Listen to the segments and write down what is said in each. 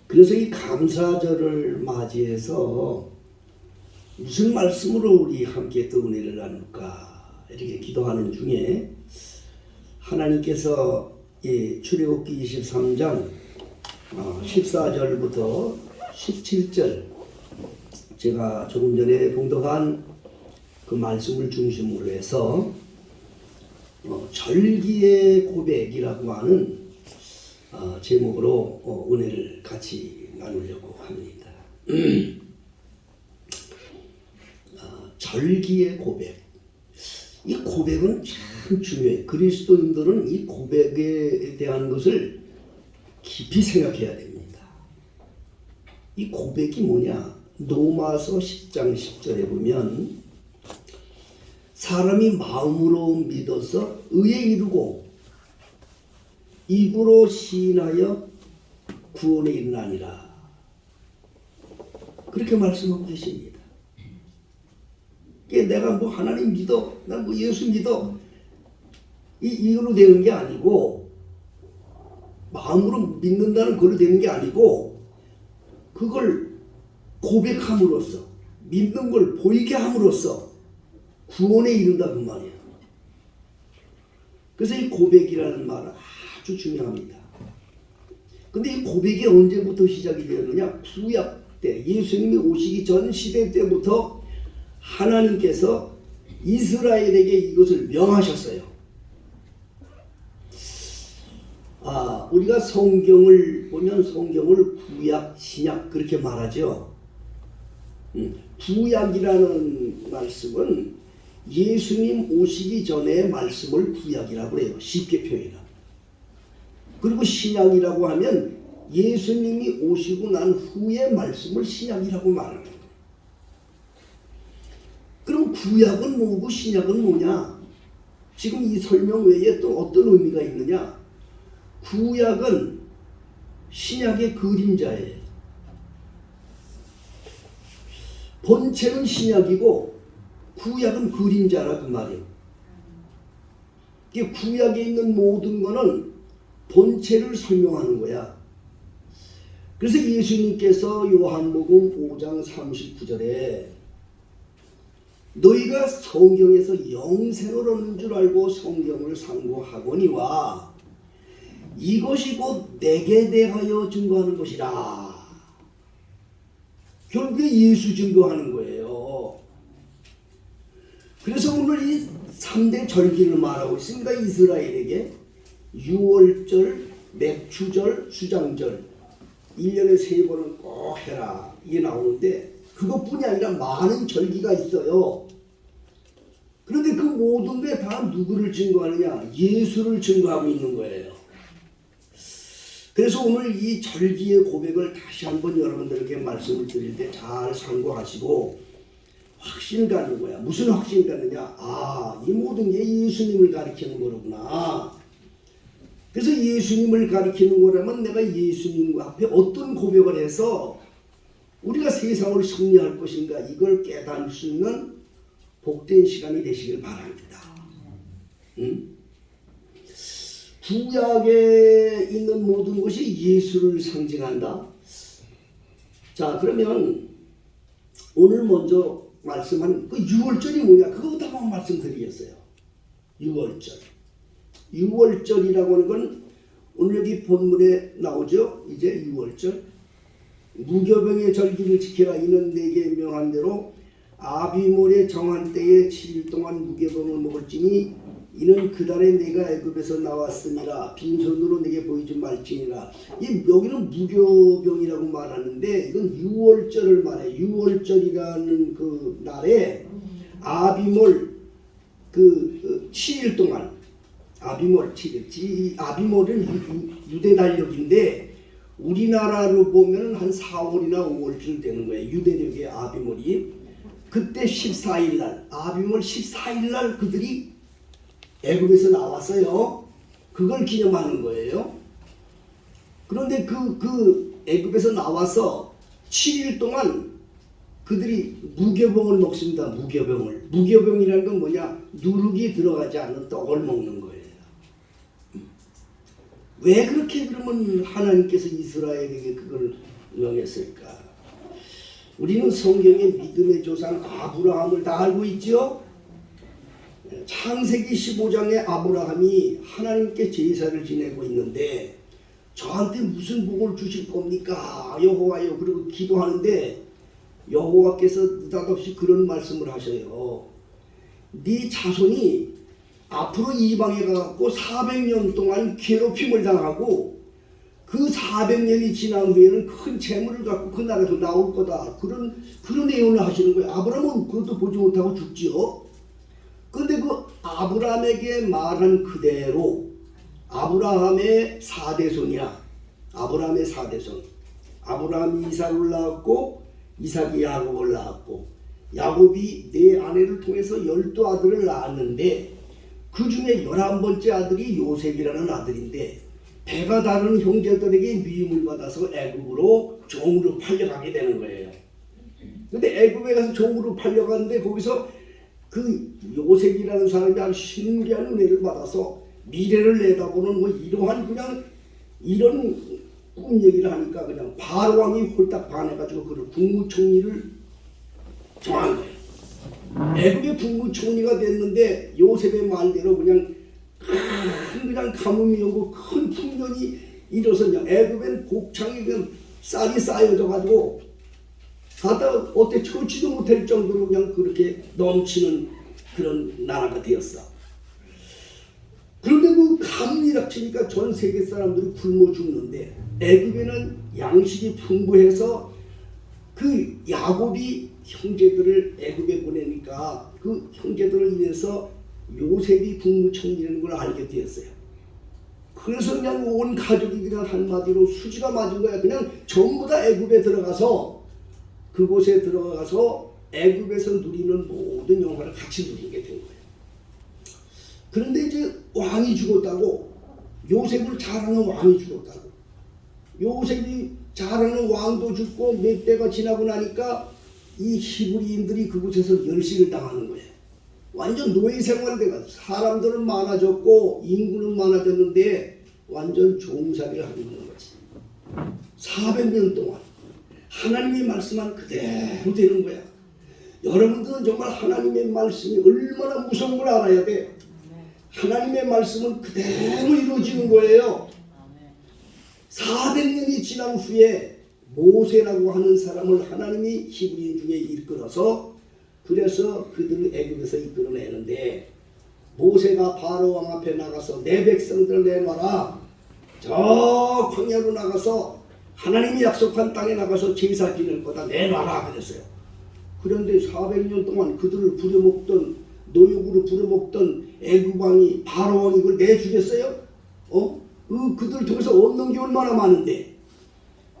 그래서 이 감사절을 맞이해서 무슨 말씀으로 우리 함께 또 은혜를 나눌까 이렇게 기도하는 중에 하나님께서 출애굽기 23장 14절부터 17절 제가 조금 전에 봉독한 그 말씀을 중심으로 해서 절기의 고백이라고 하는 제목으로 은혜를 같이 나누려고 합니다. 절기의 고백. 이 고백은 참 중요해요. 그리스도인들은 이 고백에 대한 것을 깊이 생각해야 됩니다. 이 고백이 뭐냐? 로마서 10장 10절에 보면 사람이 마음으로 믿어서 의에 이르고 입으로 시인하여 구원에 이르나니라. 그렇게 말씀하고 계십니다. 내가 뭐 하나님 믿어, 난 뭐 예수 믿어 이걸로 되는 게 아니고, 마음으로 믿는다는 걸로 되는 게 아니고, 그걸 고백함으로써 믿는 걸 보이게 함으로써 구원에 이른다 그 말이에요. 그래서 이 고백이라는 말은 아주 중요합니다. 근데 이 고백이 언제부터 시작이 되었느냐? 구약 때 예수님이 오시기 전 시대 때부터 하나님께서 이스라엘에게 이것을 명하셨어요. 우리가 성경을 보면 성경을 구약, 신약 그렇게 말하죠. 구약이라는 말씀은 예수님 오시기 전의 말씀을 구약이라고 해요. 쉽게 표현하면. 그리고 신약이라고 하면 예수님이 오시고 난 후의 말씀을 신약이라고 말하는 거예요. 그럼 구약은 뭐고 신약은 뭐냐? 지금 이 설명 외에 또 어떤 의미가 있느냐? 구약은 신약의 그림자예요. 본체는 신약이고 구약은 그림자라 그 말이에요. 구약에 있는 모든 거는 본체를 설명하는 거야. 그래서 예수님께서 요한복음 5장 39절에 너희가 성경에서 영생을 얻는 줄 알고 성경을 상고하거니와 이것이 곧 내게 대하여 증거하는 것이라. 결국에 예수 증거하는 거예요. 그래서 오늘 이 3대 절기를 말하고 있습니다. 이스라엘에게 유월절, 맥추절, 수장절 1년에 3번은 꼭 해라 이게 나오는데 그것뿐이 아니라 많은 절기가 있어요. 그런데 그 모든 게 다 누구를 증거하느냐? 예수를 증거하고 있는 거예요. 그래서 오늘 이 절기의 고백을 다시 한번 여러분들에게 말씀을 드릴 때 잘 상고하시고 확신 갖는 거야. 무슨 확신 갖느냐? 이 모든 게 예수님을 가리키는 거구나. 그래서 예수님을 가리키는 거라면 내가 예수님과 앞에 어떤 고백을 해서 우리가 세상을 승리할 것인가 이걸 깨달을 수 있는 복된 시간이 되시길 바랍니다. 구약에 있는 모든 것이 예수를 상징한다. 자, 그러면 오늘 먼저 말씀한 그 유월절이 뭐냐? 그거부터 한번 말씀드리겠어요. 유월절. 유월절이라고 하는 건 오늘 여기 본문에 나오죠. 이제 유월절. 무교병의 절기를 지키라. 이는 내게 명한 대로 아비몰의 정한 때에 7일 동안 무교병을 먹을지니 이는 그달에 내가 애굽에서 나왔으니라. 빈손으로 내게 보이지 말지니라. 여기는 무교병이라고 말하는데 이건 유월절을 말해요. 유월절이라는 그 날에 아비몰 7일 동안 아비몰 7일. 아비몰은 유대 달력인데 우리나라로 보면 한 4월이나 5월쯤 되는 거예요. 유대력의 아비몰이. 그때 14일 날 아비몰 14일 날 그들이 애굽에서 나왔어요. 그걸 기념하는 거예요. 그런데 그 애굽에서 나와서 7일 동안 그들이 무교병을 먹습니다. 무교병을. 무교병이라는 건 뭐냐? 누룩이 들어가지 않는 떡을 먹는 거예요. 왜 그렇게 그러면 하나님께서 이스라엘에게 그걸 명했을까? 우리는 성경의 믿음의 조상 아브라함을 다 알고 있죠? 창세기 15장에 아브라함이 하나님께 제사를 지내고 있는데 저한테 무슨 복을 주실 겁니까? 여호와여. 그리고 기도하는데 여호와께서 느닷없이 그런 말씀을 하셔요. 네 자손이 앞으로 이방에 가갖고 400년 동안 괴롭힘을 당하고 그 400년이 지난 후에는 큰 재물을 갖고 그 나라에서 나올 거다. 그런 예언을 하시는 거예요. 아브라함은 그것도 보지 못하고 죽지요. 그런데 그 아브라함에게 말한 그대로 아브라함의 4대손이야. 아브라함의 4대손. 아브라함이 이삭을 낳았고 이삭이 야곱을 낳았고 야곱이 네 아내를 통해서 12아들을 낳았는데 그 중에 11번째 아들이 요셉이라는 아들인데 배가 다른 형제들에게 미움을 받아서 애굽으로 종으로 팔려가게 되는 거예요. 근데 애굽에 가서 종으로 팔려갔는데 거기서 그 요셉이라는 사람이 아주 신비한 은혜를 받아서 미래를 내다보는 뭐 이러한 그냥 이런 꿈 얘기를 하니까 그냥 바로왕이 홀딱 반해가지고 그를 국무총리를 정한 거예요. 애굽의 국무총리가 됐는데 요셉의 말대로 그냥 그냥 가뭄이 오고 큰 풍년이 일어서냐. 애굽엔 곡창이 그냥 쌀이 쌓여져 가지고 가다 어때 처치도 못할 정도로 그냥 그렇게 넘치는 그런 나라가 되었어. 그런데 그 가뭄이 닥치니까 전 세계 사람들이 굶어 죽는데 애굽에는 양식이 풍부해서 그 야곱이 형제들을 애굽에 보내니까 그 형제들을 인해서 요셉이 국무총리라는 걸 알게 되었어요. 그래서 그냥 온 가족이 그냥 한마디로 수지가 맞은 거야. 그냥 전부 다 애굽에 들어가서 그곳에 들어가서 애굽에서 누리는 모든 영화를 같이 누리게 된 거예요. 그런데 이제 왕이 죽었다고, 요셉을 자랑하는 왕이 죽었다고, 요셉이 자랑하는 왕도 죽고 몇 대가 지나고 나니까 이 히브리인들이 그곳에서 멸시를 당하는 거예요. 완전 노예 생활대가 사람들은 많아졌고 인구는 많아졌는데 완전 종살이를 하고 있는 거지. 400년 동안 하나님의 말씀만 그대로 되는 거야. 여러분들은 정말 하나님의 말씀이 얼마나 무서운 걸 알아야 돼. 하나님의 말씀은 그대로 이루어지는 거예요. 400년이 지난 후에 모세라고 하는 사람을 하나님이 히브리인 중에 이끌어서 그래서 그들을 애굽에서 이끌어내는데 모세가 바로 왕 앞에 나가서 내 백성들을 내놔라. 저 광야로 나가서 하나님이 약속한 땅에 나가서 제사 지낼 거다. 내놔라 그랬어요. 그런데 400년 동안 그들을 부려먹던 노역으로 부려먹던 애굽 왕이 바로 왕이 이걸 내주겠어요? 그들 통해서 얻는 게 얼마나 많은데.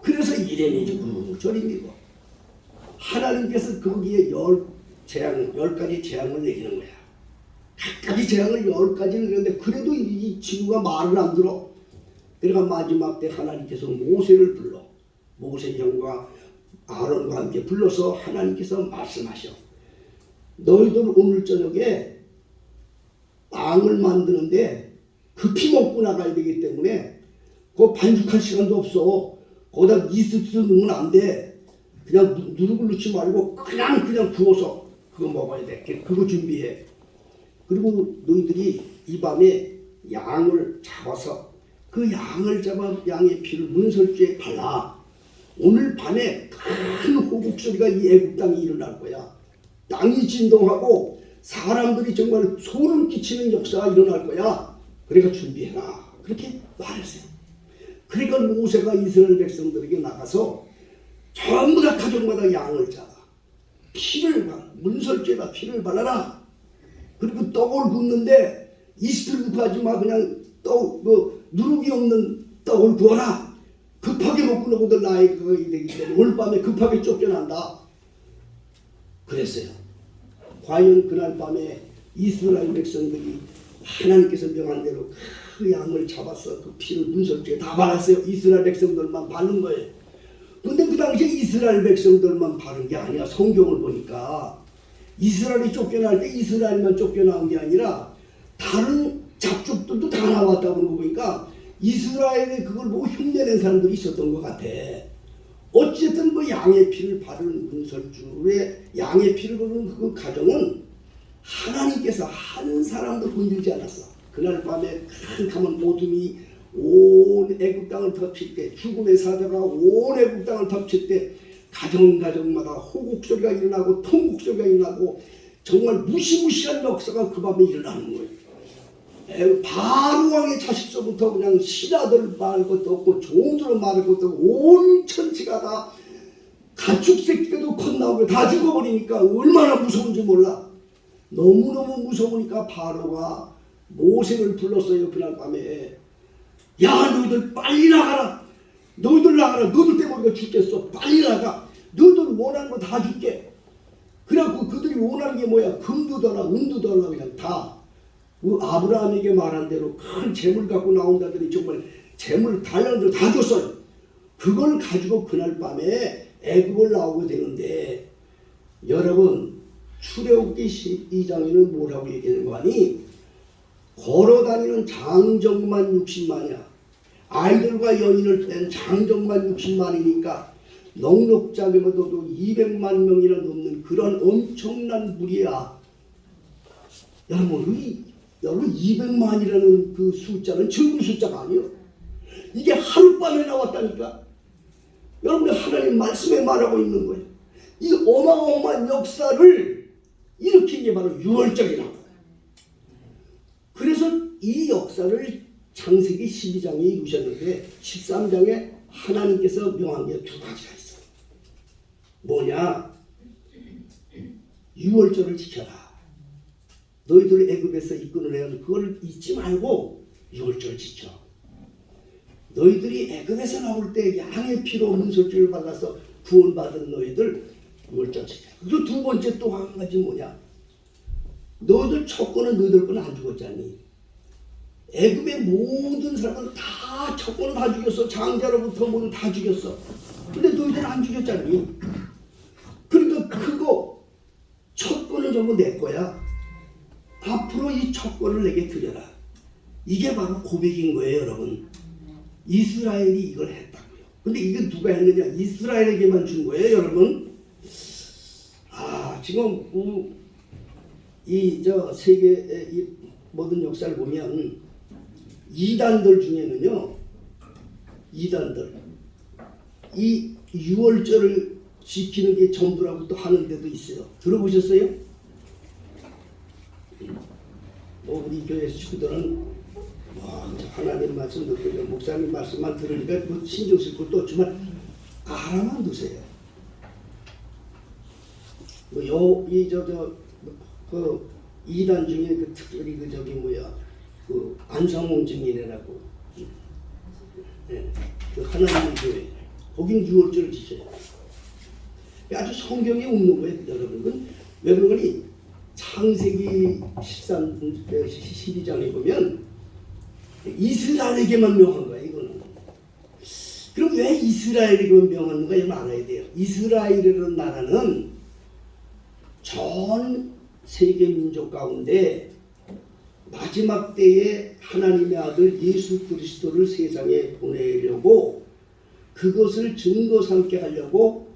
그래서 이래미고 저래미고 하나님께서 거기에 10가지 재앙을 내리는 거야. 각가지 재앙을 10가지를 내는데 그래도 이 친구가 말을 안 들어. 그러니까 마지막 때 하나님께서 모세를 불러 모세 형과 아론과 함께 불러서 하나님께서 말씀하셔. 너희들 오늘 저녁에 빵을 만드는데 급히 먹고 나가야 되기 때문에 그거 반죽할 시간도 없어. 거기다 이스트 넣으면 안 돼. 그냥 누룩을 넣지 말고 그냥 구워서 그거 먹어야 돼. 그거 준비해. 그리고 너희들이 이 밤에 양을 잡아서 그 양을 잡아 양의 피를 문설주에 발라. 오늘 밤에 큰 호국 소리가 이 애굽 땅이 일어날 거야. 땅이 진동하고 사람들이 정말 소름 끼치는 역사가 일어날 거야. 그러니까 준비해라. 그렇게 말했어요. 그러니까 모세가 이스라엘 백성들에게 나가서 전부 다 가족마다 양을 잡아 피를 발라. 문설주에다 피를 발라라. 그리고 떡을 굽는데 이스트를 구하지 마. 그냥 누룩이 없는 떡을 구워라. 급하게 먹고 너희들 나이가 되기 때문에 오늘 밤에 급하게 쫓겨난다. 그랬어요. 과연 그날 밤에 이스라엘 백성들이 하나님께서 명한 대로 그 양을 잡아서 그 피를 문설주에 다 발랐어요. 이스라엘 백성들만 바른 거예요. 근데 그 당시에 이스라엘 백성들만 바른 게 아니야. 성경을 보니까 이스라엘이 쫓겨날 때 이스라엘만 쫓겨나온 게 아니라 다른 잡족들도 다 나왔다고 보니까 이스라엘에 그걸 보고 흉내낸 사람들이 있었던 것 같아. 어쨌든 그 양의 피를 바른 문설주의 양의 피를 바른 그 가정은 하나님께서 한 사람도 건들지 않았어. 그날 밤에 캄캄한 어둠이 온 애굽 땅을 덮칠 때, 죽음의 사자가 온 애굽 땅을 덮칠 때 가정마다 호곡 소리가 일어나고 통곡 소리가 일어나고 정말 무시무시한 역사가 그 밤에 일어나는 거예요. 바로 왕의 자식서부터 그냥 신하들 말할 것도 없고 종들을 말할 것도 없고 온 천지가 다 가축 새끼도 컷나오고 다 죽어버리니까 얼마나 무서운지 몰라. 너무너무 무서우니까 바로가 모세를 불렀어요. 그날 밤에. 야, 너희들 빨리 나가라. 너희들 나가라. 너희들 때문에 우리가 죽겠어. 빨리 나가. 너희들 원하는 거 다 줄게. 그래갖고 그들이 원하는 게 뭐야? 금도 달라, 은도 달라, 그냥 다. 그 아브라함에게 말한 대로 큰 재물 갖고 나온다더니 정말 재물 달란트를 다 줬어요. 그걸 가지고 그날 밤에 애굽을 나오게 되는데, 여러분 출애굽기 12장에는 뭐라고 얘기하는 거 아니? 걸어다니는 장정만 60만이야. 아이들과 여인을 뺀 장정만 60만이니까 넉넉자게만도 200만 명이나 넘는 그런 엄청난 무리야. 여러분 200만이라는 그 숫자는 적은 숫자가 아니에요. 이게 하룻밤에 나왔다니까. 여러분들 하나님 말씀에 말하고 있는 거예요. 이 어마어마한 역사를 일으킨 게 바로 유월절이라고. 그래서 이 역사를 창세기 12장에 이루셨는데 13장에 하나님께서 명한 게 두 가지가 있어요. 뭐냐? 유월절을 지켜라. 너희들 애굽에서 이끌어 내는 그걸 잊지 말고 유월절 지켜. 너희들이 애굽에서 나올 때 양의 피로 문설주를 발라서 구원받은 너희들 유월절 지켜. 그리고 두 번째 또 한 가지 뭐냐? 너희들 첫 거는 너희들 거는 안 죽었잖니. 애굽의 모든 사람은 다 첫 거는 다 죽였어. 장자로부터 모두 다 죽였어. 근데 너희들은 안 죽였잖니. 그러니까 그거 첫 거는 전부 내 거야. 앞으로 이 첫 거를 내게 드려라. 이게 바로 고백인 거예요, 여러분. 이스라엘이 이걸 했다고요. 근데 이게 누가 했느냐? 이스라엘에게만 준 거예요, 여러분. 지금 세계의 이 모든 역사를 보면 이단들 중에는요, 이단들 이 유월절을 지키는 게 전부라고 또 하는 데도 있어요. 들어보셨어요? 우리 교회 식구들은 하나님 말씀 듣고 목사님 말씀만 들으니까 뭐 신경 쓸 것도 없지만 알아만 두세요. 그 이단 중에 그 특별히 그 안상홍 증인이라고 그 하나님의 교회 거긴 유월절을 지켜요. 아주 성경에 없는 거예요, 여러분. 왜 그러니 창세기 12장에 보면 이스라엘에게만 명한 거야, 이거는. 그럼 왜 이스라엘에게만 명하는가 이걸 알아야 돼요. 이스라엘이라는 나라는 전 세계 민족 가운데 마지막 때에 하나님의 아들 예수 그리스도를 세상에 보내려고 그것을 증거 삼게 하려고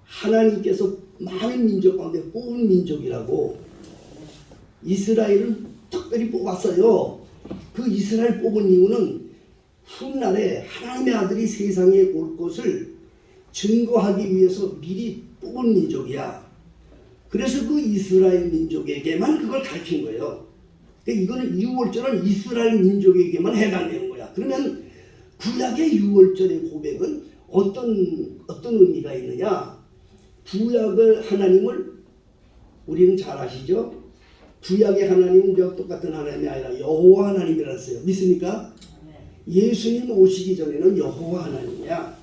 하나님께서 많은 민족 가운데 뽑은 민족이라고. 이스라엘은 특별히 뽑았어요. 그 이스라엘 뽑은 이유는 훗날에 하나님의 아들이 세상에 올 것을 증거하기 위해서 미리 뽑은 민족이야. 그래서 그 이스라엘 민족에게만 그걸 가르친 거예요. 그러니까 이거는 유월절은 이스라엘 민족에게만 해당되는 거야. 그러면 구약의 유월절의 고백은 어떤 의미가 있느냐? 구약을 하나님을 우리는 잘 아시죠? 구약의 하나님은 우리와 똑같은 하나님이 아니라 여호와 하나님이라 했어요. 믿습니까? 예수님 오시기 전에는 여호와 하나님이야.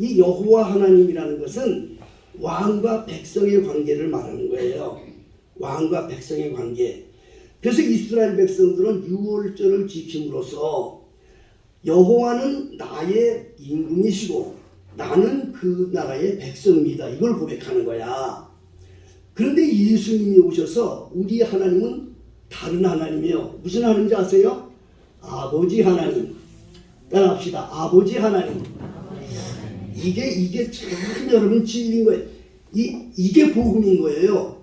이 여호와 하나님이라는 것은 왕과 백성의 관계를 말하는 거예요. 왕과 백성의 관계. 그래서 이스라엘 백성들은 유월절을 지킴으로써 여호와는 나의 임금이시고 나는 그 나라의 백성입니다. 이걸 고백하는 거야. 그런데 예수님이 오셔서 우리 하나님은 다른 하나님이에요. 무슨 하나님인지 아세요? 아버지 하나님. 따라합시다. 아버지 하나님. 이게 참 여러분 진리인 거예요. 이게 복음인 거예요.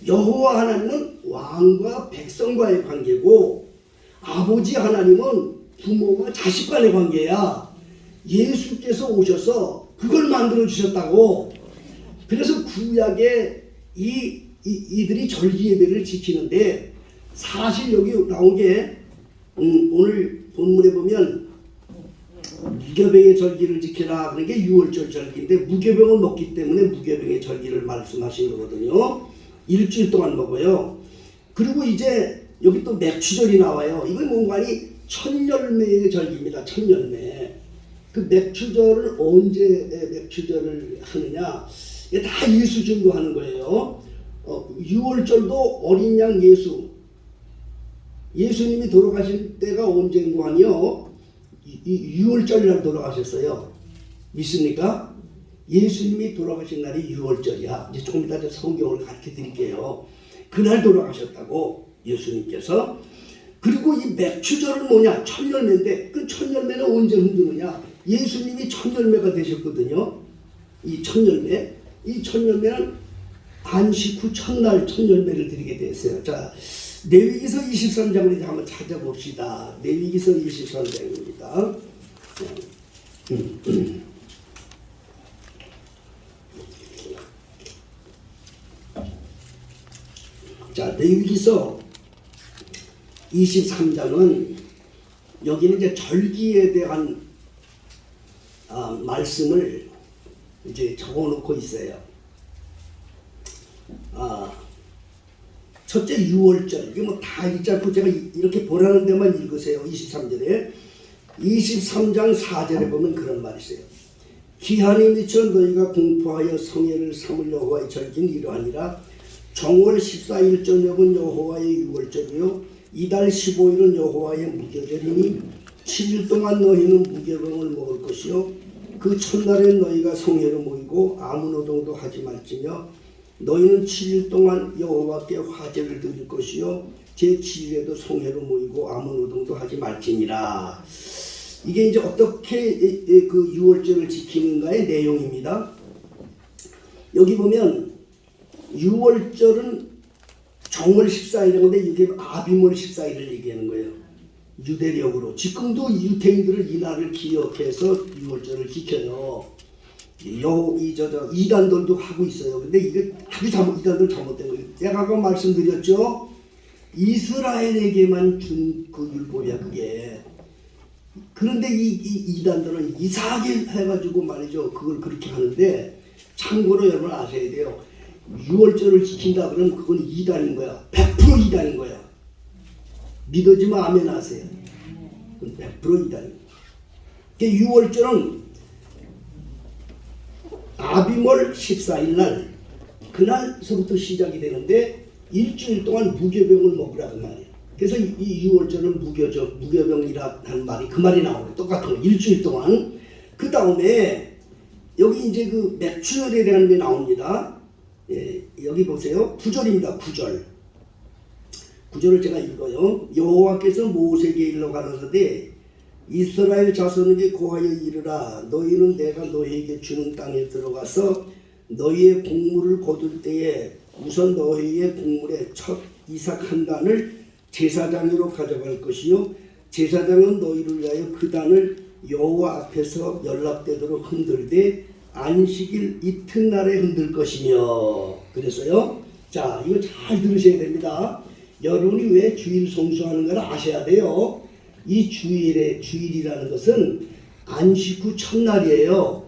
여호와 하나님은 왕과 백성과의 관계고 아버지 하나님은 부모와 자식 간의 관계야. 예수께서 오셔서 그걸 만들어 주셨다고. 그래서 구약에 이들이 절기 예배를 지키는데 사실 여기 나온 게 오늘 본문에 보면 무교병의 절기를 지켜라 그런 게 6월절 절기인데 무교병을 먹기 때문에 무교병의 절기를 말씀하신 거거든요. 일주일 동안 먹어요. 그리고 이제 여기 또 맥추절이 나와요. 이건 뭔가니 천열매의 절기입니다. 천열매. 그 맥추절을 언제 맥추절을 하느냐? 이게 다 예수 증거하는 거예요. 6월절도 어린 양 예수님이 돌아가실 때가 언제인고 하니요? 6월절이라고 돌아가셨어요. 믿습니까? 예수님이 돌아가신 날이 6월절이야. 이제 조금 이따 성경을 가르쳐 드릴게요. 그날 돌아가셨다고 예수님께서. 그리고 이 맥추절은 뭐냐? 천열매인데 그 천열매는 언제 흔드느냐? 예수님이 천열매가 되셨거든요. 이 천열매는 안식 후 첫날 천열매를 드리게 됐어요. 자, 레위기서 23장을 이제 한번 찾아봅시다. 레위기서 23장입니다. 자, 레위기서 23장은 여기는 이제 절기에 대한 말씀을 이제 적어놓고 있어요. 첫째 6월절, 이게 뭐 다 읽지 않고 제가 이렇게 보라는 데만 읽으세요. 23절에 23장 4절에 보면 그런 말이 있어요. 기한이 미쳐 너희가 공포하여 성회를 삼을 여호와의 절기는 이러하니라. 정월 14일 저녁은 여호와의 6월절이요 이달 15일은 여호와의 무교절이니 7일 동안 너희는 무교병을 먹을 것이요 그 첫날에 너희가 성회로 모이고 아무 노동도 하지 말지며 너희는 7일 동안 여호와께 화제를 드릴 것이요 제7일에도 성회로 모이고 아무 노동도 하지 말지니라. 이게 이제 어떻게 그 6월절을 지키는가의 내용입니다. 여기 보면 6월절은 정월 14일인데 이게 아비몰 14일을 얘기하는 거예요. 유대력으로. 지금도 유대인들은 이 날을 기억해서 6월절을 지켜요. 이단들도 하고 있어요. 근데 이게 아주 이단들 잘못된 거예요. 제가 아까 말씀드렸죠. 이스라엘에게만 준 그 율법이야 그게. 그런데 이단들은 이상하게 해가지고 말이죠. 그걸 그렇게 하는데 참고로 여러분 아셔야 돼요. 6월절을 지킨다 그러면 그건 이단인 거야. 100% 이단인 거야. 믿어지면 아멘 하세요. 그건 100% 이단인 거야. 6월절은 아비몰 14일 날 그날서부터 시작이 되는데 일주일 동안 무교병을 먹으라는 말이에요. 그래서 이 6월절은 무교병이라는 말이 그 말이 나오고 똑같은 거 일주일 동안. 그 다음에 여기 이제 그 맥추절에 대한 게 나옵니다. 예, 여기 보세요. 9절입니다. 9절을 제가 읽어요. 여호와께서 모세에게 일러 가라사대 이스라엘 자손에게 고하여 이르라. 너희는 내가 너희에게 주는 땅에 들어가서 너희의 곡물을 거둘 때에 우선 너희의 곡물의 첫 이삭 한 단을 제사장으로 가져갈 것이요 제사장은 너희를 위하여 그 단을 여호와 앞에서 연락되도록 흔들되 안식일 이튿날에 흔들 것이며. 그래서요. 자, 이거 잘 들으셔야 됩니다. 여러분이 왜 주일 성수하는가를 아셔야 돼요. 이 주일이라는 것은 안식 후 첫날이에요.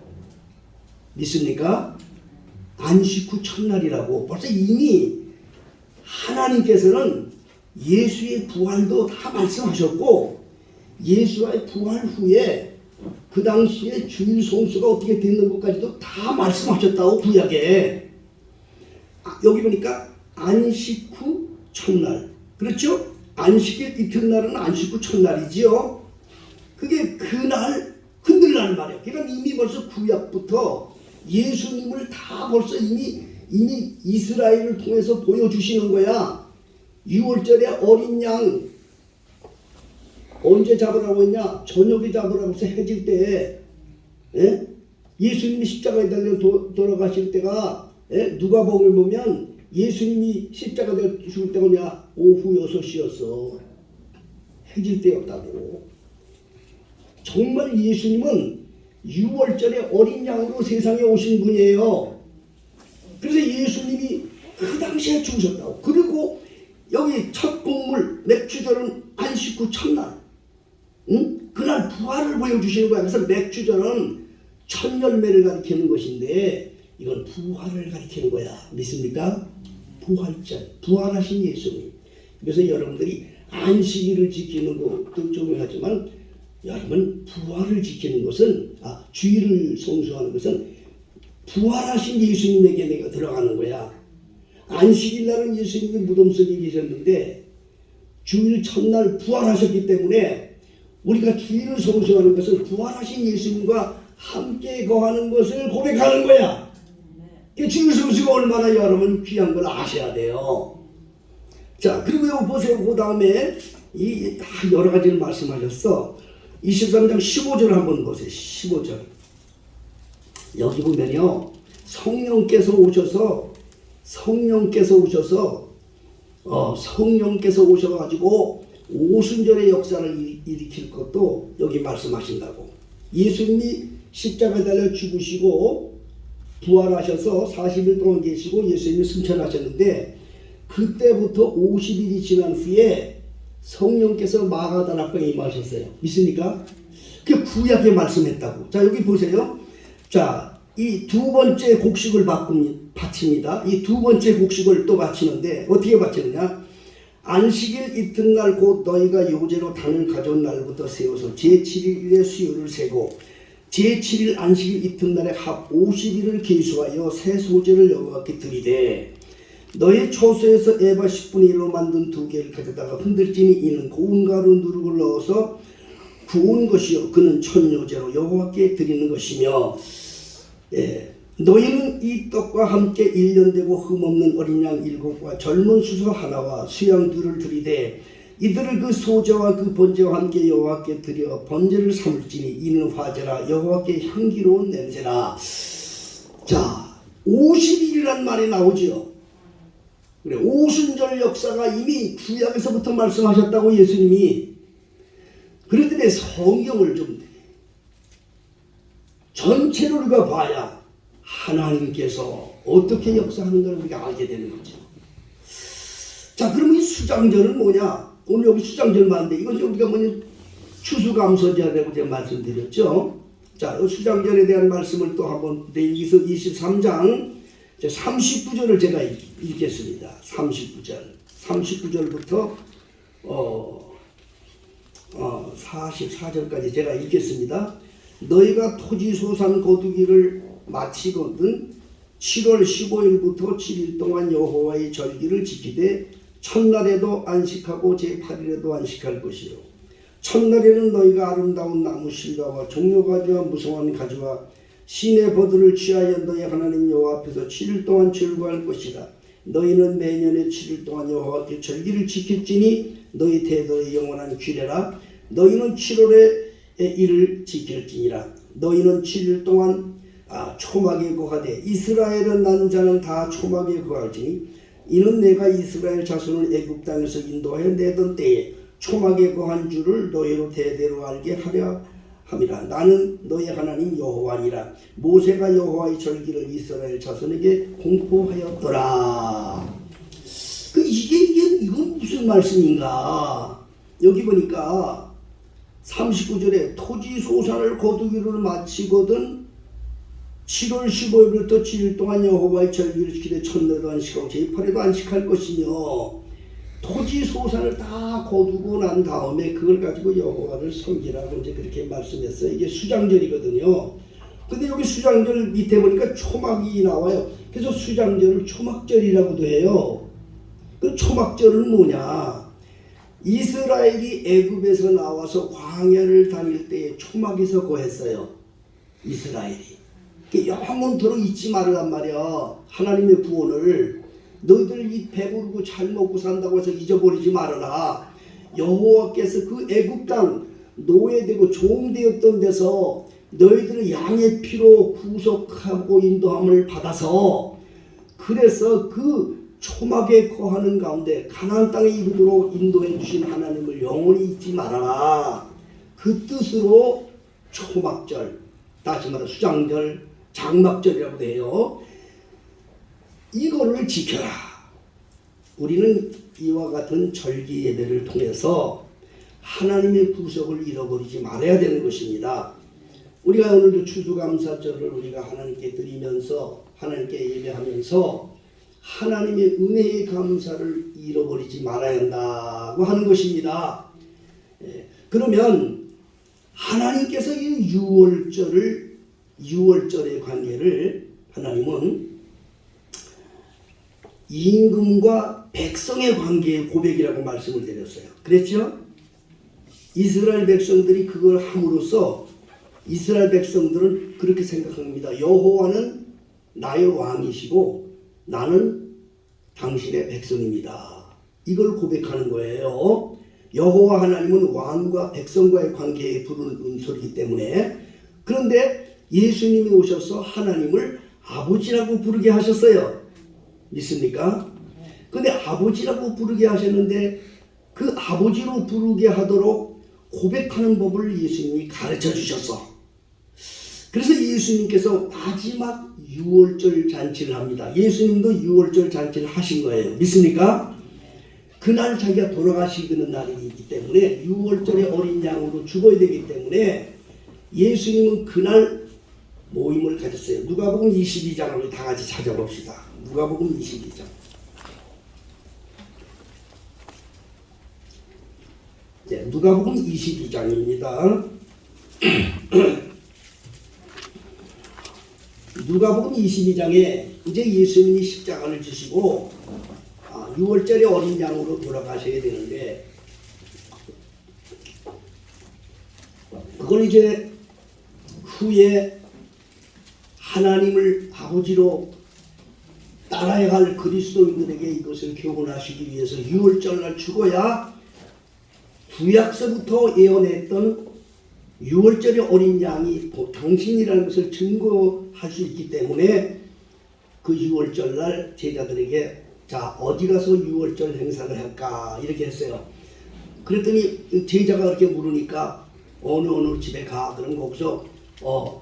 믿습니까? 안식 후 첫날이라고. 벌써 이미 하나님께서는 예수의 부활도 다 말씀하셨고 예수의 부활 후에 그 당시에 주일 성수가 어떻게 되는 것까지도 다 말씀하셨다고 구약에. 여기 보니까 안식 후 첫날. 그렇죠? 안식일 이튿날은 안식 후 첫날이지요. 그게 그날 흔들라는 말이에요. 그러니까 이미 벌써 구약부터 예수님을 다 벌써 이미 이스라엘을 통해서 보여주시는 거야. 6월절에 어린 양 언제 잡으라고 했냐? 저녁에 잡으라고 해서 해질 때에. 예? 예수님이 십자가에 달려 돌아가실 때가 누가복음을 보면 예수님이 십자가에 죽을 때가 뭐냐? 오후 6시였어. 해질 때였다고. 정말 예수님은 6월절에 어린 양으로 세상에 오신 분이에요. 그래서 예수님이 그 당시에 죽으셨다고. 그리고 여기 첫 곡물 맥주절은 안식 후 첫날, 그날 부활을 보여주시는 거야. 그래서 맥주절은 첫 열매를 가리키는 것인데 이건 부활을 가리키는 거야. 믿습니까? 부활절, 부활하신 예수님. 그래서 여러분들이 안식일을 지키는 것도 중요하지만 여러분 부활을 지키는 것은 주일을 성수하는 것은 부활하신 예수님에게 내가 들어가는 거야. 안식일 날은 예수님이 무덤 속에 계셨는데 주일 첫날 부활하셨기 때문에 우리가 주일을 성수하는 것은 부활하신 예수님과 함께 거하는 것을 고백하는 거야. 주일 성수가 얼마나 여러분 귀한 걸 아셔야 돼요. 자, 그리고 여기 보세요. 그 다음에 이 여러 가지를 말씀하셨어. 23장 15절 한번 보세요. 15절. 여기 보면요. 성령께서 오셔가지고 오순절의 역사를 일으킬 것도 여기 말씀하신다고. 예수님이 십자가에 달려 죽으시고 부활하셔서 40일 동안 계시고 예수님이 승천하셨는데 그때부터 50일이 지난 후에 성령께서 마가다락방에 임하셨어요. 믿습니까? 그게 구약에 말씀했다고. 자, 여기 보세요. 자, 이 두 번째 곡식을 바칩니다. 이 두 번째 곡식을 또 바치는데 어떻게 바치느냐? 안식일 이튿날 곧 너희가 요제로 단을 가져온 날부터 세워서 제7일의 수요를 세고 제7일 안식일 이튿날에 합 50일을 계수하여 새 소재를 여호와께 드리되 너희 초소에서 에바 10분의 1로 만든 두 개를 가져다가 흔들지니 이는 고운 가루 누룩을 넣어서 구운 것이요 그는 천요제로 여호와께 드리는 것이며 너희는 이 떡과 함께 1년 되고 흠없는 어린 양 7과 젊은 수소 하나와 수양 2를 드리되 이들을 그 소제와 그 번제와 함께 여호와께 드려 번제를 삼을지니 이는 화제라 여호와께 향기로운 냄새라. 자, 50일이란 말이 나오죠. 그래, 오순절 역사가 이미 구약에서부터 말씀하셨다고 예수님이. 그런데 성경을 좀 전체로 우리가 봐야 하나님께서 어떻게 역사하는가를 우리가 알게 되는 거죠. 자, 그러면 이 수장절은 뭐냐? 오늘 여기 수장절만 한데 이건 우리가 뭐냐? 추수감사절이라고 제가 말씀드렸죠. 자, 이 수장절에 대한 말씀을 또 한번 레위기서 23장 39절을 제가 읽겠습니다. 39절부터 44절까지 제가 읽겠습니다. 너희가 토지소산 거두기를 마치거든 7월 15일부터 7일 동안 여호와의 절기를 지키되 첫날에도 안식하고 제8일에도 안식할 것이요 첫날에는 너희가 아름다운 나무 실과와 종려가지와 무성한 가지와 신의 버들을 취하여 너희 하나님 여호와 앞에서 7일 동안 절구할 것이다. 너희는 매년에 7일 동안 여호와께 절기를 지킬지니 너희 대대의 영원한 규례라. 너희는 7월에 일을 지킬지니라. 너희는 7일 동안 초막에 거하되 이스라엘은 난 자는 다 초막에 거할지니 이는 내가 이스라엘 자손을 애굽 땅에서 인도하여 내던 때에 초막에 거한 줄을 너희로 대대로 알게 하려 함이라. 나는 너희 하나님 여호와니라. 모세가 여호와의 절기를 이스라엘 자손에게 공포하였더라. 이건 무슨 말씀인가? 여기 보니까 39절에 토지 소산을 거두기를 마치거든 7월 15일부터 7일 동안 여호와의 절기를 지키되 첫날에도 안식하고 제8일에도 안식할 것이며 토지 소산을 다 거두고 난 다음에 그걸 가지고 여호와를 섬기라고 이제 그렇게 말씀했어요. 이게 수장절이거든요. 근데 여기 수장절 밑에 보니까 초막이 나와요. 그래서 수장절을 초막절이라고도 해요. 그 초막절은 뭐냐? 이스라엘이 애굽에서 나와서 광야를 다닐 때에 초막에서 거했어요. 이스라엘이. 영원토록 잊지 말란 말이야. 하나님의 구원을. 너희들 이 배부르고 잘 먹고 산다고 해서 잊어버리지 말아라. 여호와께서 그 애굽 땅 노예되고 종되었던 데서 너희들은 양의 피로 구속하고 인도함을 받아서 그래서 그 초막에 거하는 가운데 가나안 땅에 이르도록 인도해 주신 하나님을 영원히 잊지 말아라. 그 뜻으로 초막절, 다시 말해 수장절, 장막절이라고 해요. 이거를 지켜라. 우리는 이와 같은 절기 예배를 통해서 하나님의 구속을 잃어버리지 말아야 되는 것입니다. 우리가 오늘도 추수감사절을 우리가 하나님께 드리면서 하나님께 예배하면서 하나님의 은혜의 감사를 잃어버리지 말아야 한다고 하는 것입니다. 그러면 하나님께서 이 유월절의 관계를 하나님은 임금과 백성의 관계의 고백이라고 말씀을 드렸어요. 그랬죠? 이스라엘 백성들이 그걸 함으로써 이스라엘 백성들은 그렇게 생각합니다. 여호와는 나의 왕이시고 나는 당신의 백성입니다. 이걸 고백하는 거예요. 여호와 하나님은 왕과 백성과의 관계에 부르는 음소리이기 때문에. 그런데 예수님이 오셔서 하나님을 아버지라고 부르게 하셨어요. 믿습니까? 근데 아버지라고 부르게 하셨는데 그 아버지로 부르게 하도록 고백하는 법을 예수님이 가르쳐 주셨어. 그래서 예수님께서 마지막 유월절 잔치를 합니다. 예수님도 유월절 잔치를 하신 거예요. 믿습니까? 그날 자기가 돌아가시는 날이기 때문에 유월절에 어린 양으로 죽어야 되기 때문에 예수님은 그날 모임을 가졌어요. 누가복음 22장을 다 같이 찾아봅시다. 누가복음 22장. 네, 누가복음 22장입니다. 누가복음 22장에 이제 예수님이 십자가를 지시고 6월절에 어린 양으로 돌아가셔야 되는데 그걸 이제 후에 하나님을 아버지로 따라야 할 그리스도인들에게 이것을 교훈하시기 위해서 6월절 날 죽어야 구약서부터 예언했던 6월절의 어린 양이 당신이라는 것을 증거할 수 있기 때문에 그 6월절 날 제자들에게 자 어디 가서 6월절 행사를 할까 이렇게 했어요. 그랬더니 제자가 그렇게 물으니까 어느 집에 가. 그럼 거기서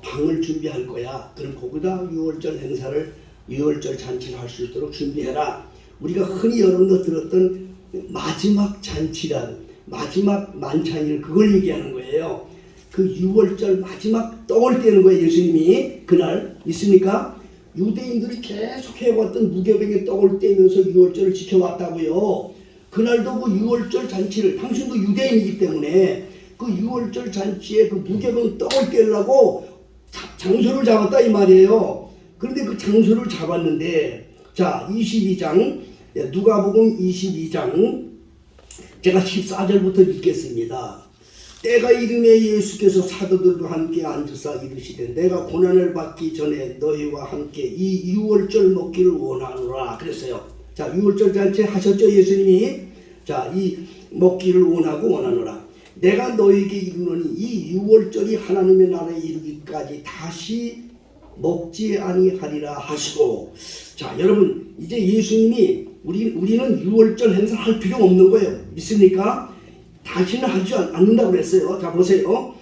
방을 준비할 거야. 그럼 거기다 6월절 행사를 6월절 잔치를 할 수 있도록 준비해라. 우리가 흔히 여러분도 들었던 마지막 잔치란 마지막 만찬일 그걸 얘기하는 거예요. 그 6월절 마지막 떡을 떼는 거예요. 예수님이 그날 있습니까? 유대인들이 계속 해왔던 무교병의 떡을 떼면서 6월절을 지켜왔다고요. 그날도 그 6월절 잔치를 당신도 유대인이기 때문에 그 6월절 잔치에 그 무교병 떡을 떼려고 장소를 잡았다 이 말이에요. 그런데 그 장소를 잡았는데 자 22장 누가복음 22장 제가 14절부터 읽겠습니다. 때가 이름에 예수께서 사도들과 함께 앉으사 이르시되 내가 고난을 받기 전에 너희와 함께 이 유월절 먹기를 원하노라 그랬어요. 자 유월절 잔치 하셨죠 예수님이. 자 이 먹기를 원하노라. 내가 너희에게 이르노니 이 유월절이 하나님의 나라에 이르기까지 다시 먹지 아니하리라 하시고. 자 여러분 이제 예수님이 우리는 유월절 행사 할 필요 없는 거예요. 믿습니까? 다시는 하지 않는다고 그랬어요. 자 보세요.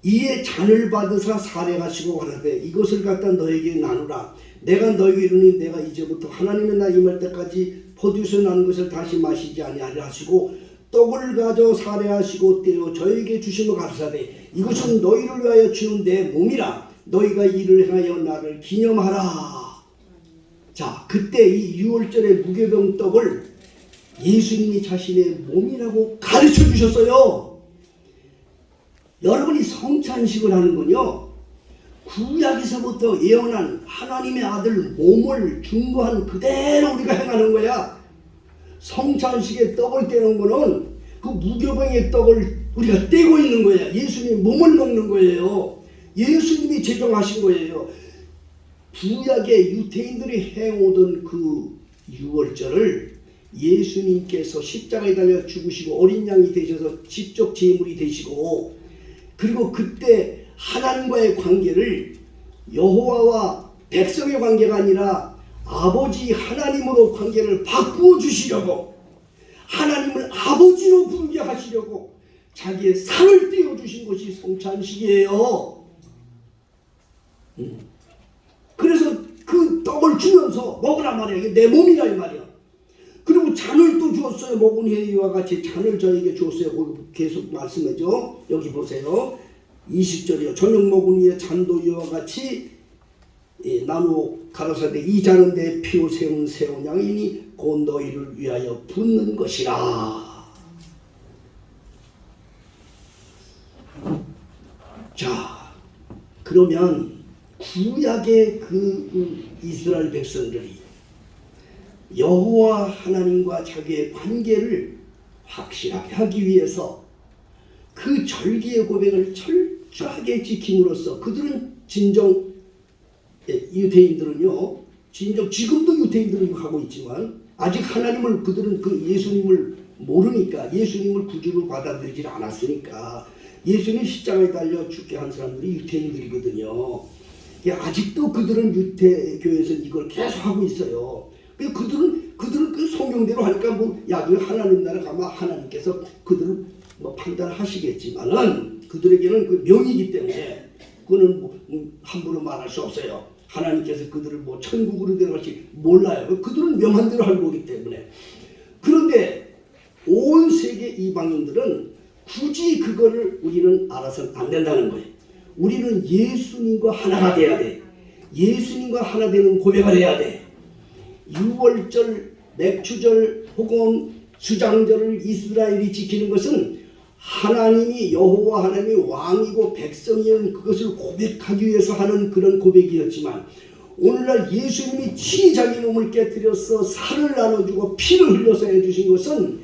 이에 잔을 받으사 살해하시고 가라되 이것을 갖다 너에게 나누라. 내가 너에게 이르니 내가 이제부터 하나님의 나라 임할 때까지 포도주에서 난 것을 다시 마시지 아니하리라 하시고 떡을 가져 살해하시고 떼어 저에게 주시며 가르사되 이것은 너희를 위하여 주는 내 몸이라. 너희가 이를 행하여 나를 기념하라. 자 그때 이 유월절의 무교병 떡을 예수님이 자신의 몸이라고 가르쳐 주셨어요. 여러분이 성찬식을 하는군요. 구약에서부터 예언한 하나님의 아들 몸을 중보한 그대로 우리가 행하는 거야. 성찬식에 떡을 떼는 거는 그 무교병의 떡을 우리가 떼고 있는 거야. 예수님의 몸을 먹는 거예요. 예수님이 제정하신 거예요. 구약의 유대인들이 해오던 그 유월절을 예수님께서 십자가에 달려 죽으시고 어린 양이 되셔서 직접 제물이 되시고 그리고 그때 하나님과의 관계를 여호와와 백성의 관계가 아니라 아버지 하나님으로 관계를 바꾸어 주시려고, 하나님을 아버지로 부르게 하시려고 자기의 살을 띄워 주신 것이 성찬식이에요. 그래서 그 떡을 주면서 먹으라 말이야. 이게 내 몸이라 이 말이야. 그리고 잔을 또 주었어요. 먹은 후에 이와 같이 잔을 저에게 주었어요. 거기 계속 말씀하죠. 여기 보세요. 20절이요. 저녁 먹은 후에 잔도 이와 같이 나누어 가라사대 이 잔은 내 피로 세운 새 언약이니 곧 너희를 위하여 붓는 것이라. 자, 그러면 구약의 그 이스라엘 백성들이 여호와 하나님과 자기의 관계를 확실하게 하기 위해서 그 절기의 고백을 철저하게 지킴으로써 그들은 진정 유대인들은요, 진정 지금도 유대인들은 하고 있지만 아직 하나님을 그들은 그 예수님을 모르니까, 예수님을 구주로 받아들이지 않았으니까, 예수님 십자가에 달려 죽게 한 사람들이 유대인들이거든요. 아직도 그들은 유대교에서 이걸 계속 하고 있어요. 그들은 그 성경대로 하니까 그 하나님 나라 가면 하나님께서 그들을 판단하시겠지만은 그들에게는 그 명이기 때문에 그거는 함부로 말할 수 없어요. 하나님께서 그들을 천국으로 데려갈지 몰라요. 그들은 명한 대로 할 거기 때문에. 그런데 온 세계 이방인들은 굳이 그거를 우리는 알아서는 안 된다는 거예요. 우리는 예수님과 하나가 돼야 돼. 예수님과 하나 되는 고백을 해야 돼. 유월절, 맥주절 혹은 수장절을 이스라엘이 지키는 것은 하나님이 여호와 하나님이 왕이고 백성이는 그것을 고백하기 위해서 하는 그런 고백이었지만, 오늘날 예수님이 친히 자기 몸을 깨뜨려서 살을 나눠주고 피를 흘려서 해주신 것은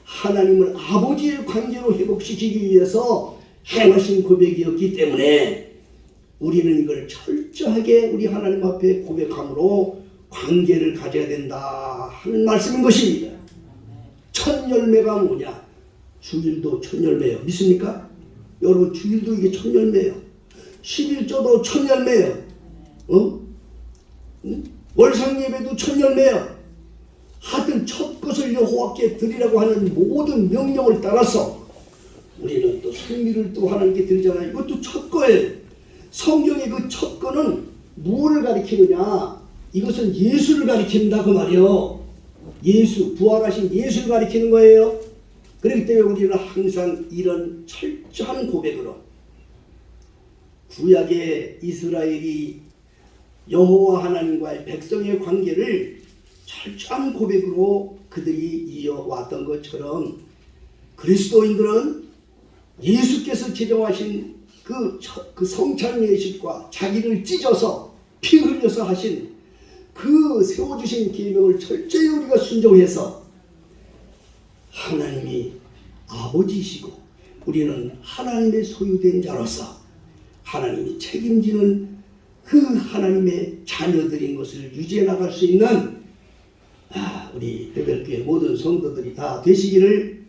하나님을 아버지의 관계로 회복시키기 위해서 행하신 고백이었기 때문에 우리는 이걸 철저하게 우리 하나님 앞에 고백함으로 관계를 가져야 된다 하는 말씀인 것입니다. 첫 열매가 뭐냐? 주일도 첫 열매예요. 믿습니까? 여러분, 주일도 이게 첫 열매예요. 11조도 첫 열매예요. 월상 예배도 첫 열매예요. 하여튼 첫 것을 여호와께 드리라고 하는 모든 명령을 따라서 우리는 또 승리를 또 하나님께 드리잖아요. 이것도 첫 거예요. 성경의 그 첫 거는 무엇을 가리키느냐? 이것은 예수를 가리킨다 그 말이요. 예수, 부활하신 예수를 가리키는 거예요. 그렇기 때문에 우리는 항상 이런 철저한 고백으로 구약의 이스라엘이 여호와 하나님과의 백성의 관계를 철저한 고백으로 그들이 이어왔던 것처럼 그리스도인들은 예수께서 제정하신 그 성찬 예식과 자기를 찢어서 피 흘려서 하신 그 세워주신 계명을 철저히 우리가 순종해서 하나님이 아버지이시고 우리는 하나님의 소유된 자로서 하나님이 책임지는 그 하나님의 자녀들인 것을 유지해 나갈 수 있는 우리 베델교회 모든 성도들이 다 되시기를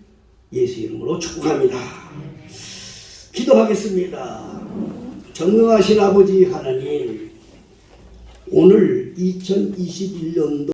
예수 이름으로 축복합니다. 기도하겠습니다. 전능하신 아버지 하나님, 오늘 2021년도